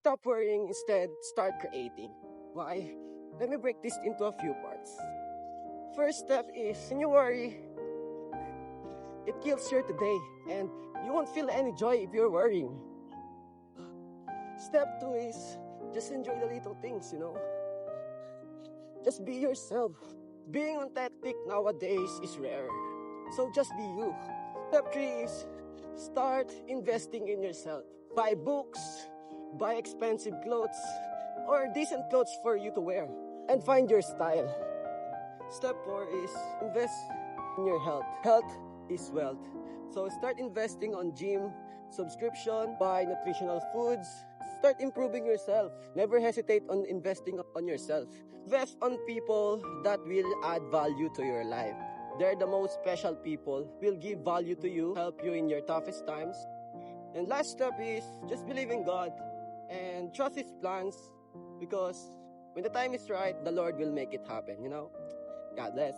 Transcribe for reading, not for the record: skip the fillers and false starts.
Stop worrying, instead, start creating. Why? Let me break this into a few parts. First step is, when you worry, it kills your today, and you won't feel any joy if you're worrying. Step 2 is, just enjoy the little things, Just be yourself. Being authentic nowadays is rare, so just be you. Step 3 is, start investing in yourself. Buy books, buy expensive clothes, or decent clothes for you to wear, and find your style. Step 4 is, invest in your health. Health is wealth. So start investing on gym, subscription, buy nutritional foods, start improving yourself. Never hesitate on investing on yourself. Invest on people that will add value to your life. They're the most special people, will give value to you, help you in your toughest times. And last step is, just believe in God and trust His plans, because when the time is right, the Lord will make it happen, God bless.